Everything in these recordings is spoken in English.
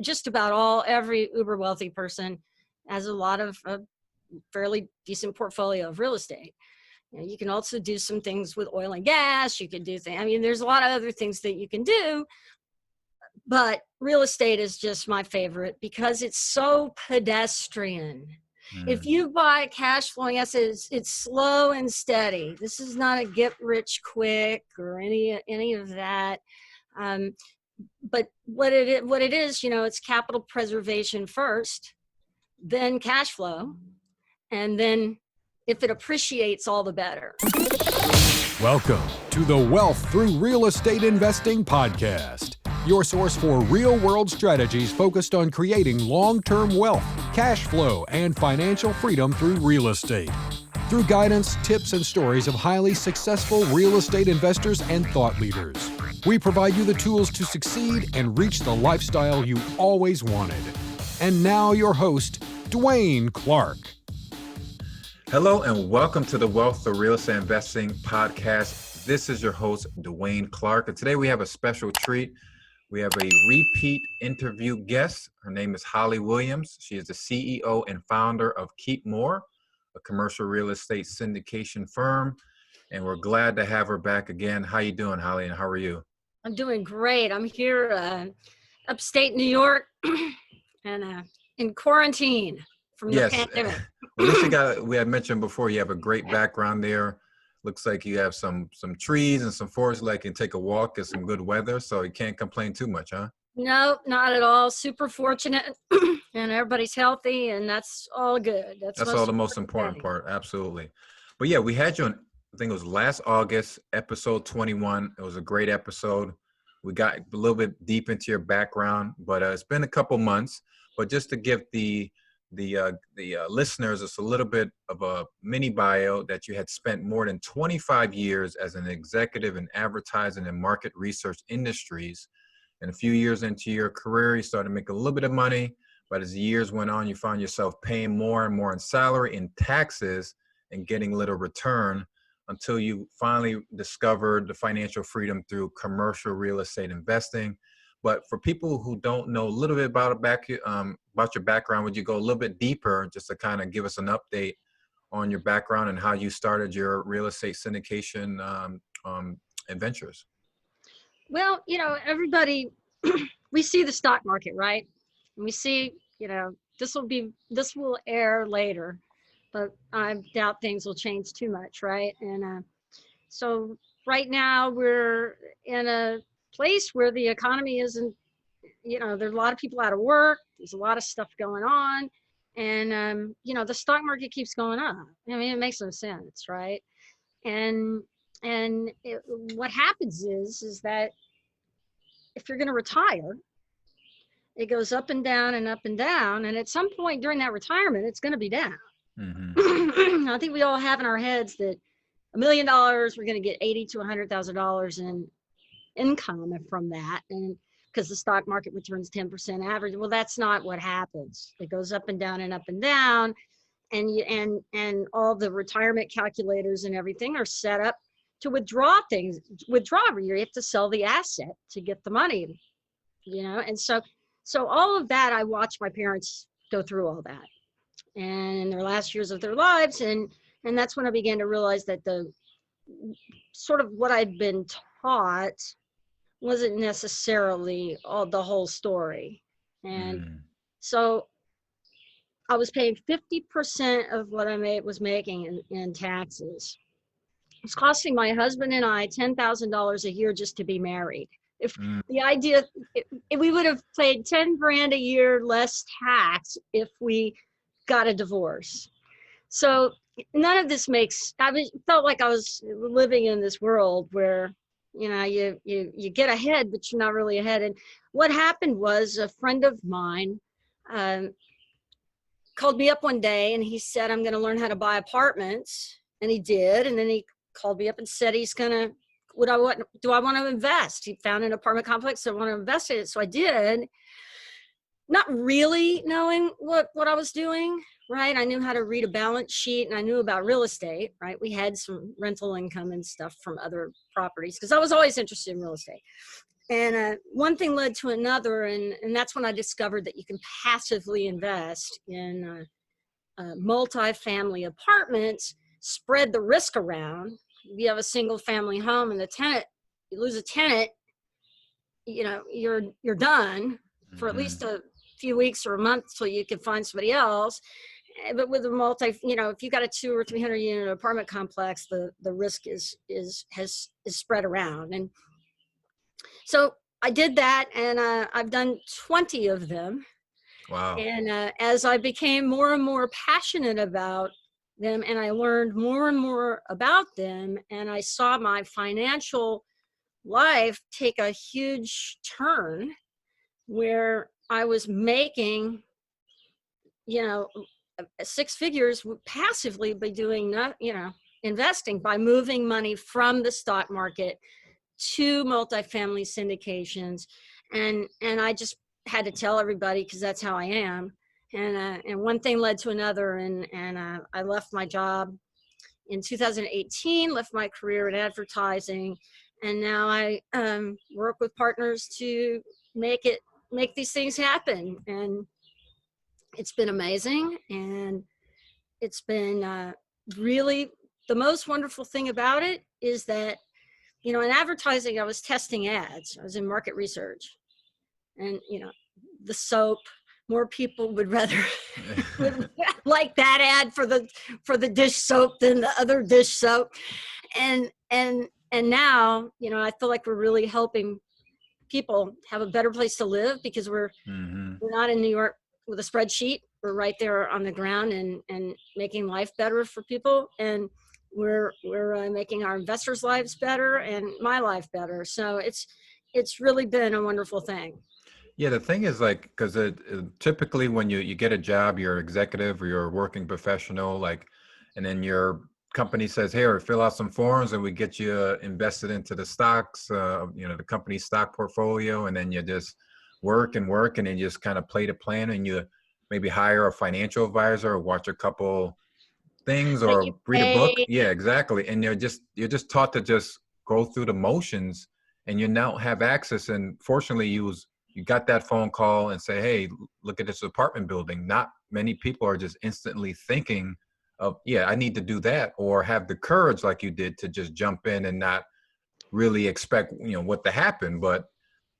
just about every uber wealthy person has a lot of a fairly decent portfolio of real estate. You can also do some things with oil and gas. You can do things. I mean, there's a lot of other things that you can do, but real estate is just my favorite because it's so pedestrian. If you buy cash flowing assets, it's slow and steady. This is not a get rich quick or any of that. But what it is, it's capital preservation first, then cash flow, and then if it appreciates, all the better. Welcome to the Wealth Through Real Estate Investing podcast, your source for real-world strategies focused on creating long-term wealth, cash flow, and financial freedom through real estate. Through guidance, tips, and stories of highly successful real estate investors and thought leaders, we provide you the tools to succeed and reach the lifestyle you always wanted. And now your host, Dwaine Clarke. Hello and welcome to the Wealth Through Real Estate Investing podcast. This is your host, Dwaine Clarke. And today we have a special treat. We have a repeat interview guest. Her name is Holly Williams. She is the CEO and founder of Keep More, a commercial real estate syndication firm. And we're glad to have her back again. How you doing, Holly, and how are you? I'm doing great. I'm here upstate New York and in quarantine from the pandemic. Well, we had mentioned before, you have a great background there. Looks like you have some trees and some forest, like you can take a walk in some good weather, so you can't complain too much, huh? No, not at all. Super fortunate, and everybody's healthy, and that's all good. That's all the most important part, absolutely. But yeah, we had you on, I think it was last August, episode 21. It was a great episode. We got a little bit deep into your background, but it's been a couple months. But just to give the listeners just a little bit of a mini bio, that you had spent more than 25 years as an executive in advertising and market research industries. And a few years into your career, you started making a little bit of money, but as the years went on, you found yourself paying more and more in salary and taxes and getting little return until you finally discovered the financial freedom through commercial real estate investing. But for people who don't know a little bit about your background, would you go a little bit deeper just to kind of give us an update on your background and how you started your real estate syndication adventures? Well, everybody, we see the stock market, right? And we see, this will air later, but I doubt things will change too much, right? And so right now we're in a place where the economy isn't, there's a lot of people out of work. There's a lot of stuff going on. And, the stock market keeps going up. I mean, it makes no sense, right? And what happens is that if you're going to retire, it goes up and down and up and down. And at some point during that retirement, it's going to be down. Mm-hmm. I think we all have in our heads that $1 million, we're going to get $80,000 to $100,000 in income from that, and because the stock market returns 10% average. Well, that's not what happens. It goes up and down and up and down, and all the retirement calculators and everything are set up to withdraw every year. You have to sell the asset to get the money, and so all of that, I watched my parents go through all that, and in their last years of their lives, and that's when I began to realize that the sort of what I'd been taught wasn't necessarily the whole story. And so I was paying 50% of what I was making in taxes. It was costing my husband and I $10,000 a year just to be married. If we would have paid 10 grand a year less tax if we got a divorce. So none of this felt like I was living in this world where you get ahead, but you're not really ahead. And what happened was, a friend of mine called me up one day and he said, I'm going to learn how to buy apartments. And he did. And then he called me up and said, do I want to invest? He found an apartment complex, so I want to invest in it. So I did, not really knowing what I was doing, right? I knew how to read a balance sheet and I knew about real estate, right? We had some rental income and stuff from other properties because I was always interested in real estate. one thing led to another, and that's when I discovered that you can passively invest in multi-family apartments, spread the risk around. If you have a single family home and you lose a tenant, you're done for at least a few weeks or a month till you can find somebody else. But with a if you got a 200 or 300 unit apartment complex, the risk is spread around. And so I did that, and I've done 20 of them. Wow. And as I became more and more passionate about them, and I learned more and more about them, and I saw my financial life take a huge turn where I was making, six figures passively by doing investing, by moving money from the stock market to multifamily syndications. And I just had to tell everybody, because that's how I am. And one thing led to another. And I left my job in 2018, left my career in advertising. And now I work with partners to make these things happen. And it's been amazing. And it's been really, the most wonderful thing about it is that, in advertising, I was testing ads. I was in market research. And, the soap, more people would rather would like that ad for the dish soap than the other dish soap. And now, I feel like we're really helping people have a better place to live, because we're not in New York with a spreadsheet. We're right there on the ground and making life better for people. And we're making our investors' lives better and my life better. So it's really been a wonderful thing. Yeah, the thing is, like, because typically when you get a job, you're an executive or you're a working professional, like, and then your company says, "Here, fill out some forms, and we get you invested into the stocks, the company's stock portfolio," and then you just work and work, and then you just kind of play the plan, and you maybe hire a financial advisor or watch a couple things or read a book. Yeah, exactly. And you're just taught to just go through the motions, and you now have access. And fortunately, you got that phone call and say, "Hey, look at this apartment building." Not many people are just instantly thinking of, yeah, I need to do that, or have the courage like you did to just jump in and not really expect, what to happen. But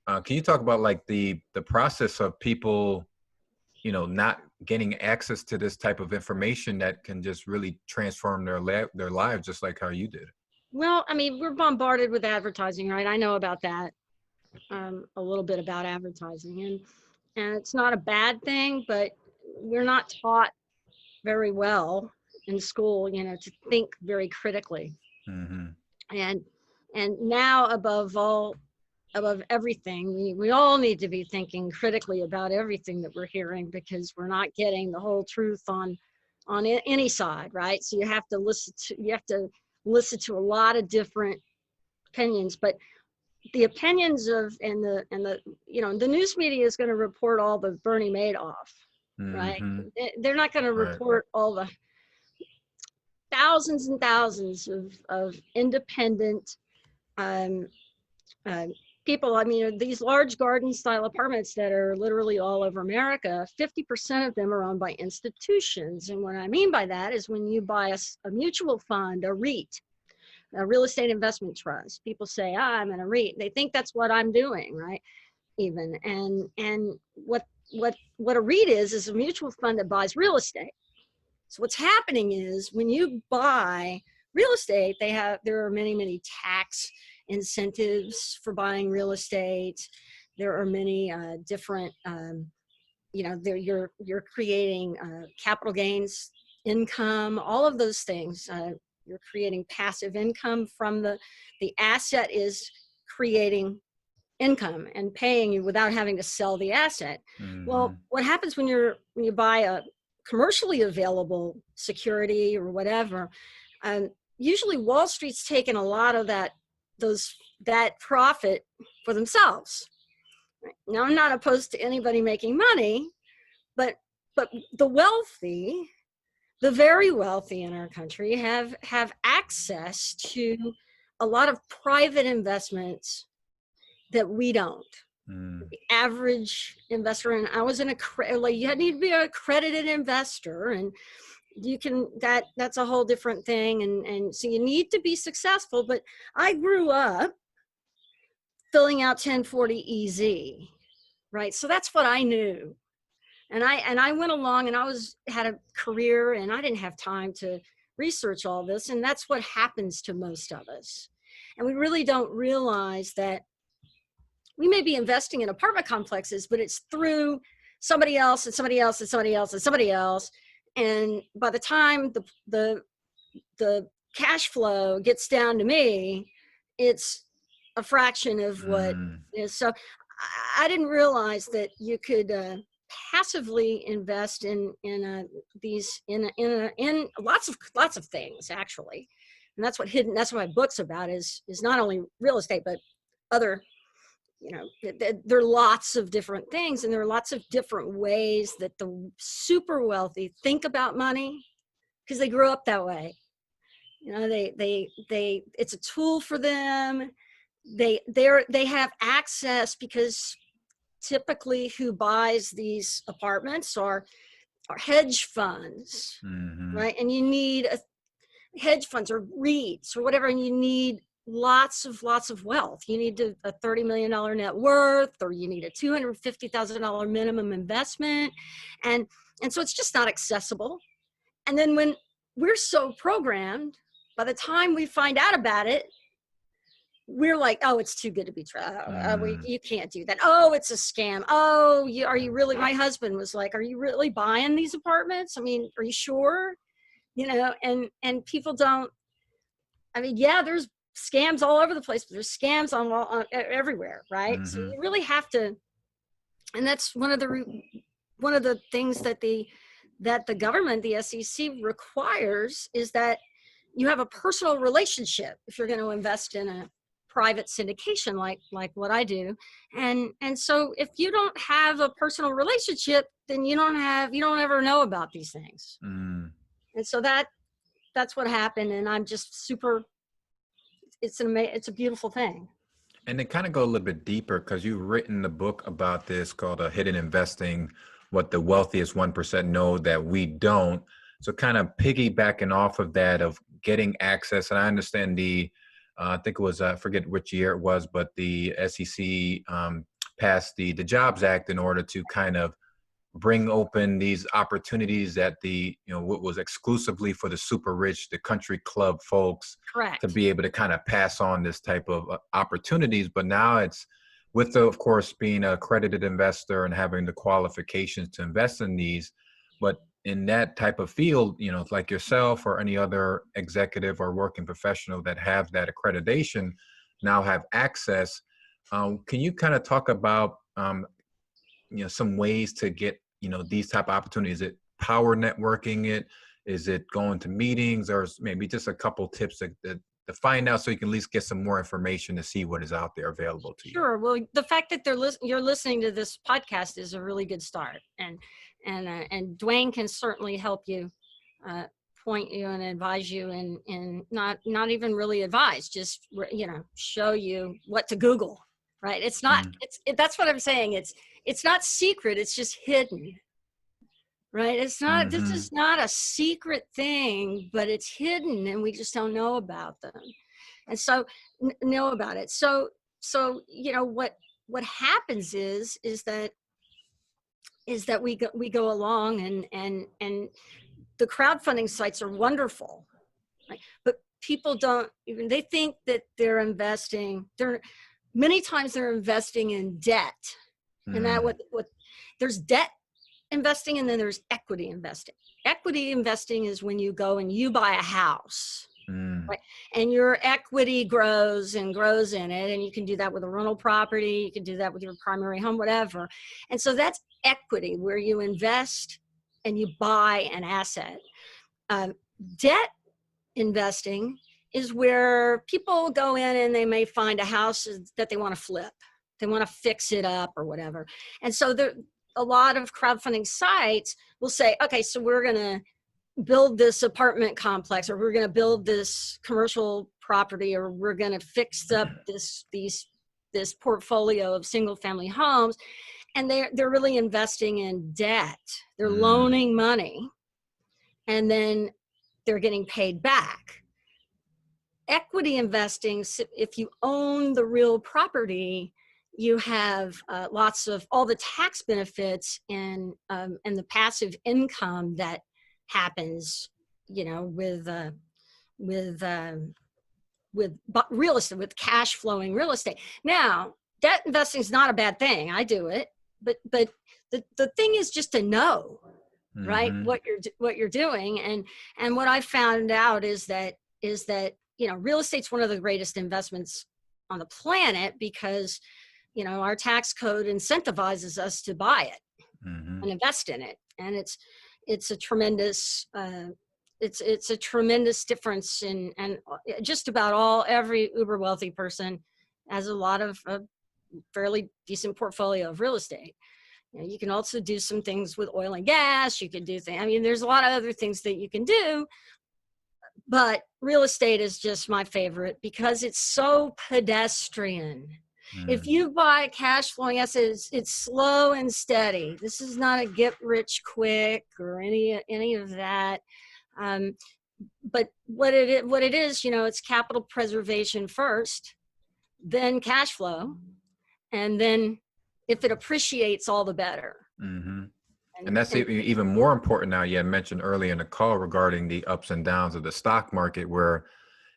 can you talk about like the process of people, not getting access to this type of information that can just really transform their lives, just like how you did? Well, I mean, we're bombarded with advertising, right? I know about that. A little bit about advertising, and it's not a bad thing, but we're not taught very well in school, to think very critically. And now, above everything, we all need to be thinking critically about everything that we're hearing, because we're not getting the whole truth on any side, right? So you have to listen to a lot of different opinions. But the opinions the news media is going to report all the Bernie Madoff, right? They're not going to report all the thousands and thousands of independent people. I mean, these large garden style apartments that are literally all over America, 50% of them are owned by institutions. And what I mean by that is, when you buy a mutual fund, a REIT, a real estate investment trust, people say, I'm in a REIT. They think that's what I'm doing, right? Even. And what a REIT is a mutual fund that buys real estate. So what's happening is, when you buy real estate, there are many tax incentives for buying real estate. There are many different, you're creating capital gains income, all of those things. You're creating passive income from the asset is creating income and paying you without having to sell the asset. Well, what happens when you buy a commercially available security or whatever, usually Wall Street's taken a lot of that profit for themselves. Now, I'm not opposed to anybody making money, but the wealthy, the very wealthy in our country, have access to a lot of private investments that we don't. Mm. The average investor, and I was you need to be an accredited investor, and you can, that's a whole different thing. And so you need to be successful. But I grew up filling out 1040 EZ, right? So that's what I knew. And I went along, and had a career, and I didn't have time to research all this. And that's what happens to most of us. And we really don't realize that we may be investing in apartment complexes, but it's through somebody else and somebody else and somebody else and somebody else. And by the time the cash flow gets down to me, it's a fraction of what is. So I didn't realize that you could passively invest in lots of things, actually. And that's what my book's about, is not only real estate, but other, there are lots of different things, and there are lots of different ways that the super wealthy think about money, because they grew up that way. It's a tool for them. They have access, because typically who buys these apartments are hedge funds, right? And you need hedge funds or REITs or whatever, and you need lots of wealth. You need a $30 million net worth, or you need a $250,000 minimum investment. And so it's just not accessible. And then when we're so programmed, by the time we find out about it, we're like, oh, it's too good to be true. You can't do that. Oh, it's a scam. Oh, are you really? My husband was like, are you really buying these apartments? I mean, are you sure? And people don't, yeah, there's scams all over the place, but there's scams on everywhere, right? So you really have to, and that's one of the things that the government, the SEC, requires, is that you have a personal relationship if you're going to invest in a private syndication like what I do. And so if you don't have a personal relationship, then you don't ever know about these things. And so that's what happened. And I'm just super, it's a beautiful thing. And then kind of go a little bit deeper, because you've written a book about this called Hidden Investing, what the wealthiest 1% know that we don't. So kind of piggybacking off of that, of getting access. And I understand I think it was, I forget which year it was, but the SEC passed the Jobs Act in order to kind of bring open these opportunities that what was exclusively for the super rich, the country club folks. Correct. To be able to kind of pass on this type of opportunities. But now it's with of course, being an accredited investor and having the qualifications to invest in these. But in that type of field, like yourself or any other executive or working professional that have that accreditation now have access. Can you kind of talk about, some ways to get, these type of opportunities? Is it power networking it? Is it going to meetings, or maybe just a couple tips to find out, so you can at least get some more information to see what is out there available to you? Sure. Well, the fact that you're listening to this podcast is a really good start. And Dwaine can certainly help you, point you and advise you, and not even really advise, just, show you what to Google, right? It's not, that's what I'm saying. It's not secret. It's just hidden, right? It's not, this is not a secret thing, but it's hidden, and we just don't know about them. And so know about it. So, what happens is that we go along, and the crowdfunding sites are wonderful, right? But people they think that many times they're investing in debt. And that what there's debt investing, and then there's equity investing. Equity investing is when you go and you buy a house, right? And your equity grows and grows in it. And you can do that with a rental property. You can do that with your primary home, whatever. And so that's equity, where you invest and you buy an asset. Debt investing is where people go in and they may find a house that they want to flip. They want to fix it up or whatever. And so a lot of crowdfunding sites will say, okay, so we're going to build this apartment complex, or we're going to build this commercial property, or we're going to fix up these this portfolio of single family homes, and they're really investing in debt. They're loaning money, and then they're getting paid back. Equity investing, if you own the real property, you have lots of all the tax benefits and the passive income that happens, with real estate, with cash flowing real estate. Now, debt investing is not a bad thing. I do it, but the thing is just to know, right, what you're doing. And what I found out is that real estate's one of the greatest investments on the planet, because our tax code incentivizes us to buy it and invest in it, and it's a tremendous it's a tremendous difference in, and just about every uber wealthy person has a fairly decent portfolio of real estate. You can also do some things with oil and gas. You can do things. I mean, there's a lot of other things that you can do, but real estate is just my favorite because it's so pedestrian. If you buy cash flowing assets, it's slow and steady. This is not a get rich quick or any of that. But what it is, it's capital preservation first, then cash flow, and then if it appreciates, all the better. And that's even more important now. You had mentioned earlier in the call regarding the ups and downs of the stock market, where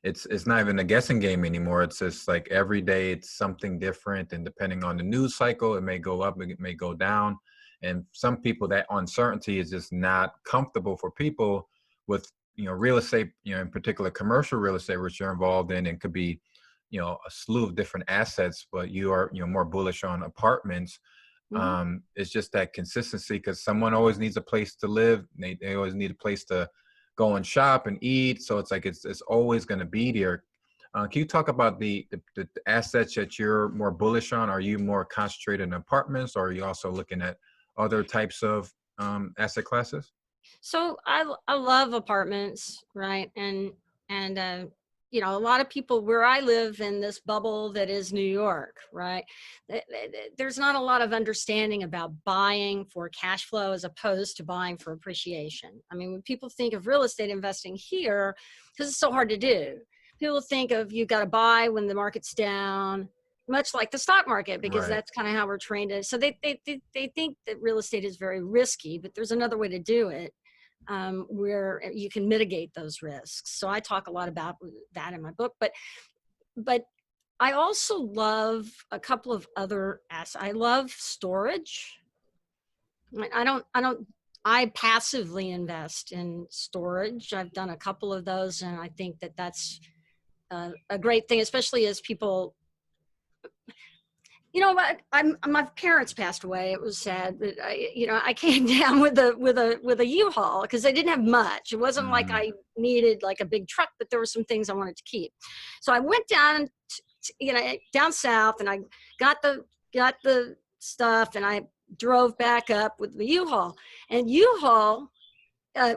it's not even a guessing game anymore. It's just like every day it's something different, and depending on the news cycle, it may go up, it may go down. And some people, that uncertainty is just not comfortable for people with real estate, in particular commercial real estate, which you're involved in, and could be a slew of different assets, but you are more bullish on apartments. It's just that consistency, because someone always needs a place to live. They always need a place to go and shop and eat. So it's like it's always going to be there. Can you talk about the assets that you're more bullish on? Are you more concentrated in apartments, or are you also looking at other types of asset classes? So I love apartments, right? And a lot of people where I live in this bubble that is New York, right? There's not a lot of understanding about buying for cash flow as opposed to buying for appreciation. I mean, when people think of real estate investing here, because it's so hard to do, people think of you got to buy when the market's down, much like the stock market, because that's kind of how we're trained to. So they think that real estate is very risky, but there's another way to do it. Where you can mitigate those risks. So I talk a lot about that in my book, but I also love a couple of other assets. I love storage. I passively invest in storage. I've done a couple of those, and I think that that's a great thing, especially as people, my parents passed away. It was sad, but I came down with a U-Haul because I didn't have much. It wasn't like I needed like a big truck, but there were some things I wanted to keep. So I went down, down south, and I got the stuff, and I drove back up with the U-Haul. And U-Haul,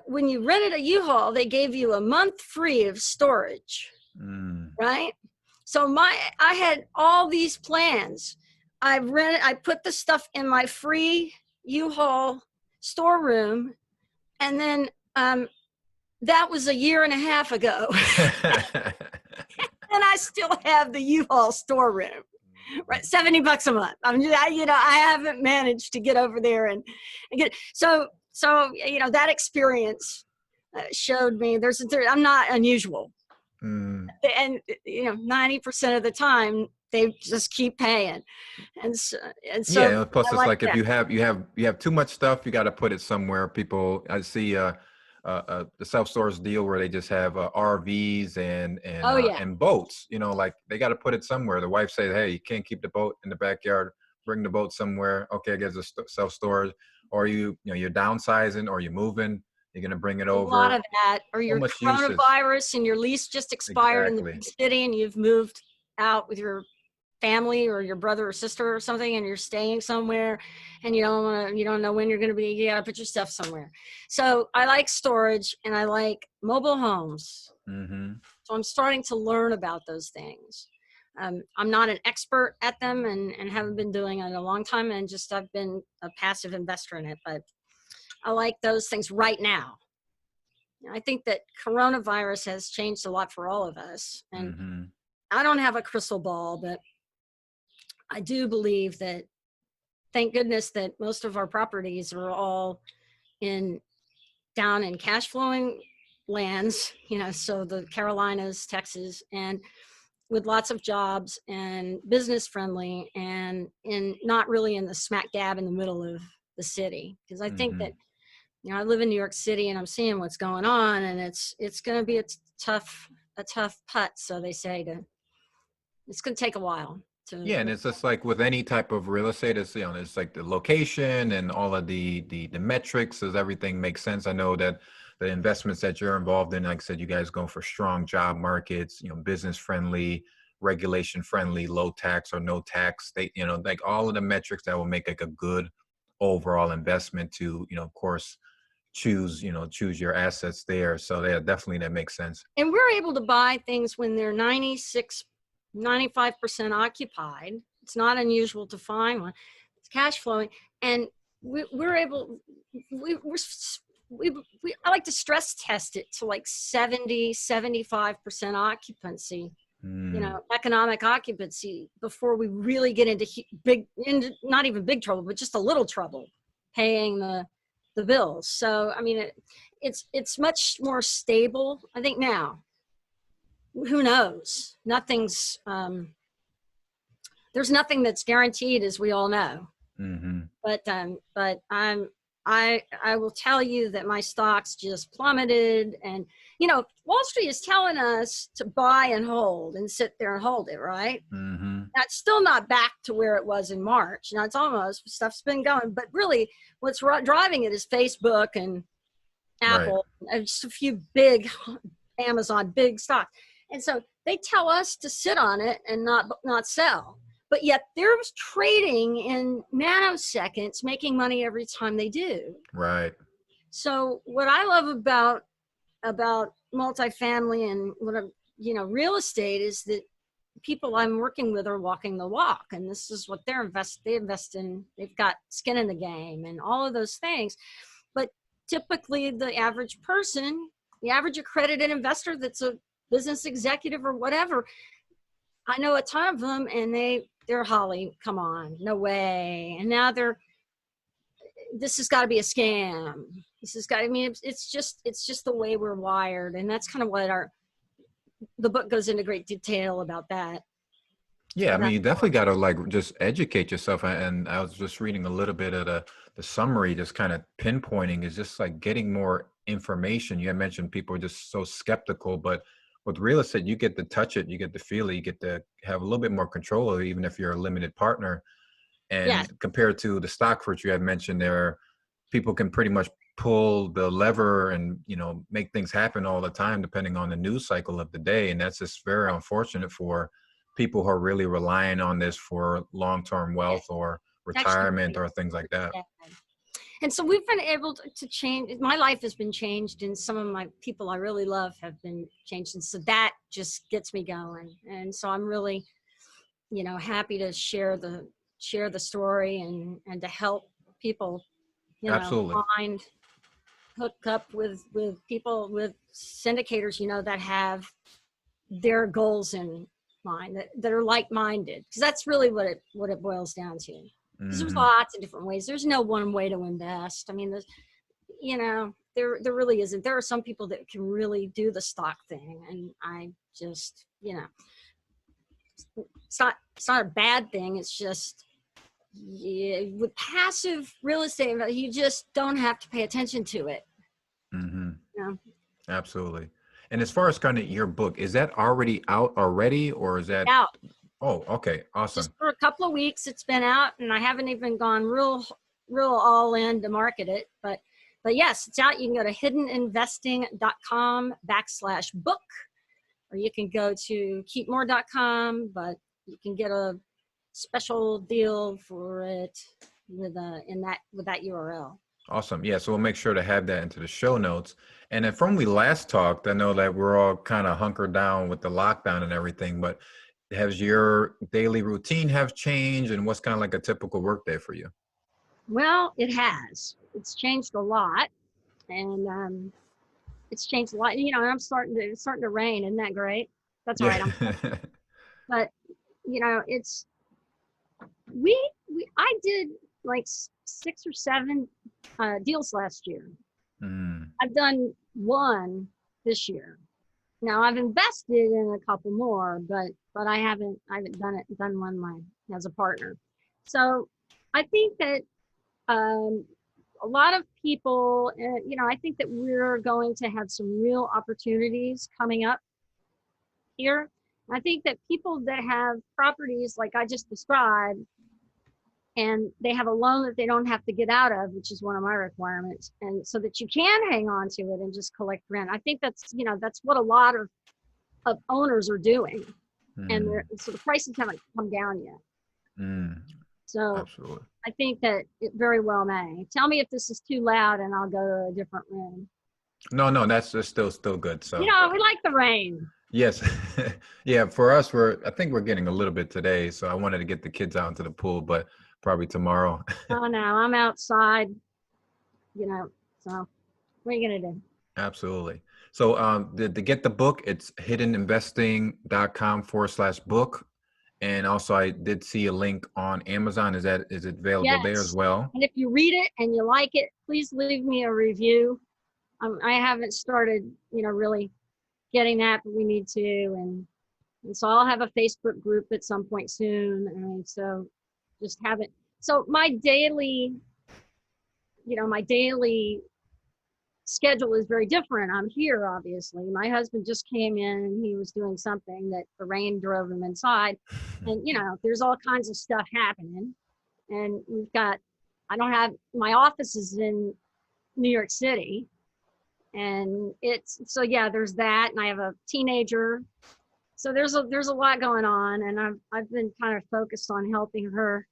when you rented a U-Haul, they gave you a month free of storage, right? So I had all these plans. I put the stuff in my free U-Haul storeroom, and then that was a year and a half ago. And I still have the U-Haul storeroom, right? $70 a month. I haven't managed to get over there and get so that experience showed me I'm not unusual. And 90% of the time they just keep paying, and so yeah. Plus, it's like that. if you have too much stuff, you got to put it somewhere. People, I see the self-storage deal where they just have RVs and boats. Like they got to put it somewhere. The wife says, "Hey, you can't keep the boat in the backyard. Bring the boat somewhere." Okay, I guess it's self-storage. Or you're downsizing, or you're moving. You're going to bring it over. A lot of that, or your coronavirus and your lease just expired in the big city, and you've moved out with your family or your brother or sister or something, and you're staying somewhere, and you don't know when you're going to be. You got to put your stuff somewhere. So I like storage, and I like mobile homes. So I'm starting to learn about those things. I'm not an expert at them and haven't been doing it in a long time. And just, I've been a passive investor in it, but I like those things right now. I think that coronavirus has changed a lot for all of us. And Mm-hmm. I don't have a crystal ball, but I do believe that, thank goodness that most of our properties are all down in cash flowing lands, so the Carolinas, Texas, and with lots of jobs and business friendly, and not really in the smack dab in the middle of the city. Because I think Mm-hmm. that, I live in New York City and I'm seeing what's going on, and it's going to be a tough putt. So they say it's going to take a while to. Yeah, and it's just like with any type of real estate, it's like the location and all of the metrics, as everything makes sense. I know that the investments that you're involved in, like I said, you guys go for strong job markets, business friendly, regulation friendly, low tax or no tax state, like all of the metrics that will make like a good overall investment to, of course, choose your assets there. So yeah, definitely that makes sense. And we're able to buy things when they're 95% occupied. It's not unusual to find one. It's cash flowing. And we're able, I like to stress test it to like 75% occupancy, economic occupancy, before we really get into not even big trouble, but just a little trouble paying the bills. So, I mean, it's much more stable, I think, now. Who knows? There's nothing that's guaranteed, as we all know. Mm-hmm. But I will tell you that my stocks just plummeted, and Wall Street is telling us to buy and hold and sit there and hold it, right? Mm-hmm. That's still not back to where it was in March. Now, it's almost, stuff's been going, but really what's driving it is Facebook and Apple, right, and just a few big Amazon, big stocks. And so they tell us to sit on it and not sell. But yet they're trading in nanoseconds, making money every time they do. Right. So what I love about multifamily and real estate is that people I'm working with are walking the walk, and this is what they invest in. They've got skin in the game and all of those things. But typically the average person, the average accredited investor that's a business executive or whatever, I know a ton of them, and they're Holly, come on, no way. And now this has got to be a scam. It's just the way we're wired. And that's kind of what the book goes into great detail about that. Yeah, I mean, you definitely got to like just educate yourself. And I was just reading a little bit of the summary, just kind of pinpointing is just like getting more information. You had mentioned people are just so skeptical, but with real estate, you get to touch it, you get to feel it, you get to have a little bit more control of it, even if you're a limited partner. And yes, compared to the stock, which you had mentioned, there, people can pretty much pull the lever and make things happen all the time, depending on the news cycle of the day. And that's just very unfortunate for people who are really relying on this for long-term wealth or retirement or things like that. And so we've been able to change. My life has been changed, and some of my people I really love have been changed. And so that just gets me going. And so I'm really, happy to share the story and to help people, Absolutely, hook up with people, with syndicators, that have their goals in mind, that are like-minded, because that's really what it boils down to. Because there's lots of different ways. There's no one way to invest. I mean, there really isn't. There are some people that can really do the stock thing, and I just, it's not a bad thing. It's just, with passive real estate, you just don't have to pay attention to it. Mm-hmm. Absolutely. And as far as kind of your book, is that already out already, or is that out? Oh, okay. Awesome. Just for a couple of weeks it's been out, and I haven't even gone real all in to market it, but yes, it's out. You can go to hiddeninvesting.com/book, or you can go to keepmore.com, but you can get a special deal for it with that URL. Awesome. Yeah, so we'll make sure to have that into the show notes. And then from we last talked, I know that we're all kind of hunkered down with the lockdown and everything, but has your daily routine have changed, and what's kind of like a typical work day for you? Well, it has. It's changed a lot, and it's changed a lot. You know, and it's starting to rain. Isn't that great? That's all Yeah. right. But you know, we I did like 6 or 7 deals last year. Mm, I've done one this year. Now I've invested in a couple more, but I haven't done one as a partner. So I think that a lot of people, you know, I think that we're going to have some real opportunities coming up here. I think that people that have properties like I just described, and they have a loan that they don't have to get out of, which is one of my requirements, and so that you can hang on to it and just collect rent. I think that's, you know, that's what a lot of owners are doing, and mm, so the prices haven't come down yet. mm, So absolutely. I think that it very well may. Tell me if this is too loud, and I'll go to a different room. No, no, that's still good. You So know, we like the rain. yes, yeah. For us, I think we're getting a little bit today. So I wanted to get the kids out into the pool, but probably tomorrow. Oh no, I'm outside. You know, so what are you gonna do? Absolutely. So to get the book, it's hiddeninvesting.com/book. And also I did see a link on Amazon. Is it available there as Yes. well? And if you read it and you like it, please leave me a review. I haven't started, you know, really getting that, but we need to. And so I'll have a Facebook group at some point soon. And so just have it. So my daily schedule is very different. I'm here, obviously. My husband just came in and he was doing something that the rain drove him inside. And, you know, there's all kinds of stuff happening. And I don't have, my office is in New York City. And so yeah, there's that. And I have a teenager. So there's a lot going on. And I've been kind of focused on helping her.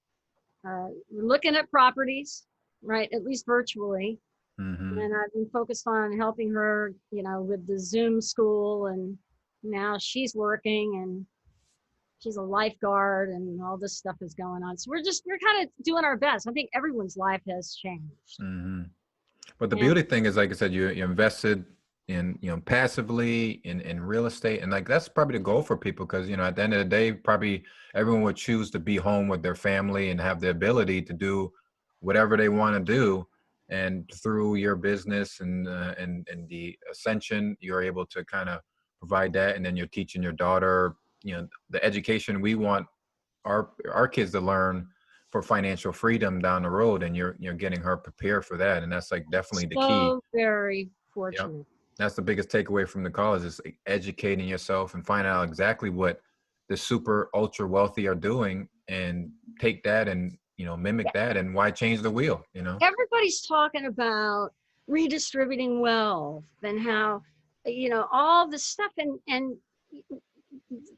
We're looking at properties, right? At least virtually. Mm-hmm. And I've been focused on helping her, you know, with the Zoom school, and now she's working and she's a lifeguard and all this stuff is going on. So we're kind of doing our best. I think everyone's life has changed. Mm-hmm. But the And beauty thing is, like I said, you invested in, passively in real estate. And like, that's probably the goal for people. Cause at the end of the day, probably everyone would choose to be home with their family and have the ability to do whatever they want to do. And through your business and the ascension, you're able to kind of provide that. And then you're teaching your daughter, the education we want our kids to learn for financial freedom down the road, and you're getting her prepared for that. And that's like definitely the key. so very Yep. fortunate. That's the biggest takeaway from the college is educating yourself and finding out exactly what the super ultra wealthy are doing, and take that and mimic that. And why change the wheel? Everybody's talking about redistributing wealth and how, all this stuff. And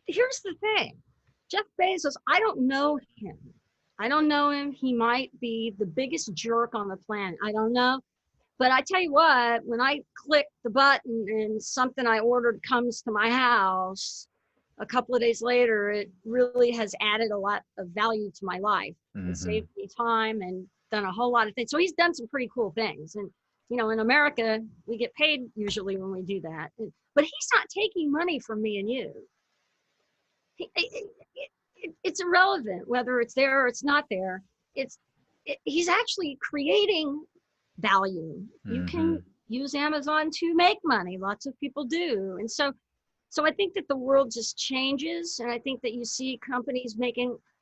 here's the thing. Jeff Bezos, I don't know him. I don't know him. He might be the biggest jerk on the planet. I don't know. But I tell you what, when I click the button and something I ordered comes to my house, a couple of days later, it really has added a lot of value to my life. Mm-hmm. It saved me time and done a whole lot of things. So he's done some pretty cool things. And, in America, we get paid usually when we do that. But he's not taking money from me and you. It's irrelevant whether it's there or it's not there. He's actually creating value. You can use Amazon to make money. Lots of people do. And so I think that the world just changes. And I think that you see companies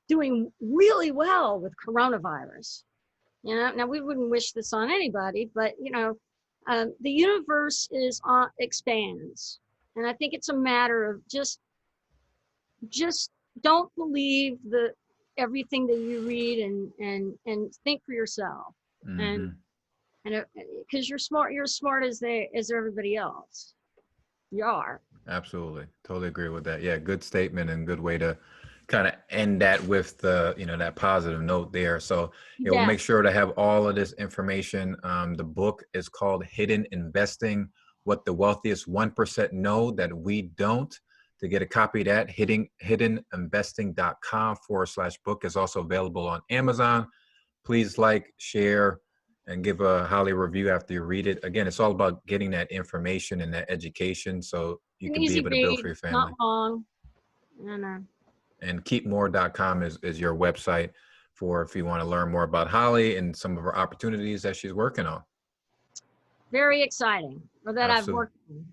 doing really well with coronavirus. Now we wouldn't wish this on anybody, but the universe expands. And I think it's a matter of just don't believe everything that you read, and think for yourself. Mm-hmm. And because you're as smart as everybody else. You are. Absolutely. Totally agree with that. Yeah. Good statement and good way to kind of end that with that positive note there. So we'll make sure to have all of this information. The book is called Hidden Investing: What the Wealthiest 1% Know That We Don't. To get a copy of that, hiddeninvesting.com/book is also available on Amazon. Please like, share, and give a highly review after you read it. Again, it's all about getting that information and that education so you An can be easy able to build read, for your not family. long. No. And keepmore.com is your website for if you want to learn more about Holly and some of her opportunities that she's working on. Very exciting. Or that I've Absolutely. worked on.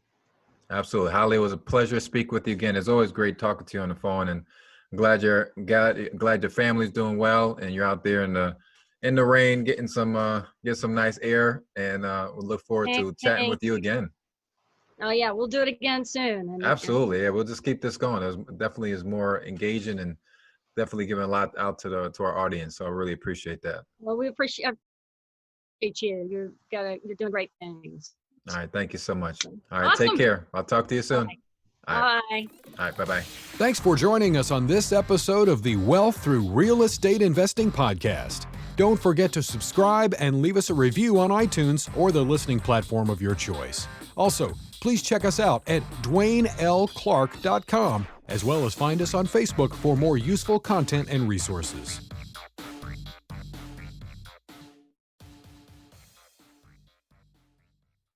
Absolutely. Holly, it was a pleasure to speak with you again. It's always great talking to you on the phone, and I'm glad your family's doing well and you're out there in the rain getting some nice air, and we'll look forward to chatting with you again. Oh yeah, we'll do it again soon. Absolutely. Yeah, we'll just keep this going. It definitely is more engaging and definitely giving a lot out to our audience. So I really appreciate that. Well, we appreciate you. You're doing great things. All right. Thank you so much. All right. Awesome. Take care. I'll talk to you soon. All right. Bye. All right. Bye-bye. Thanks for joining us on this episode of the Wealth Through Real Estate Investing podcast. Don't forget to subscribe and leave us a review on iTunes or the listening platform of your choice. Also, please check us out at DwaineLClarke.com, as well as find us on Facebook for more useful content and resources.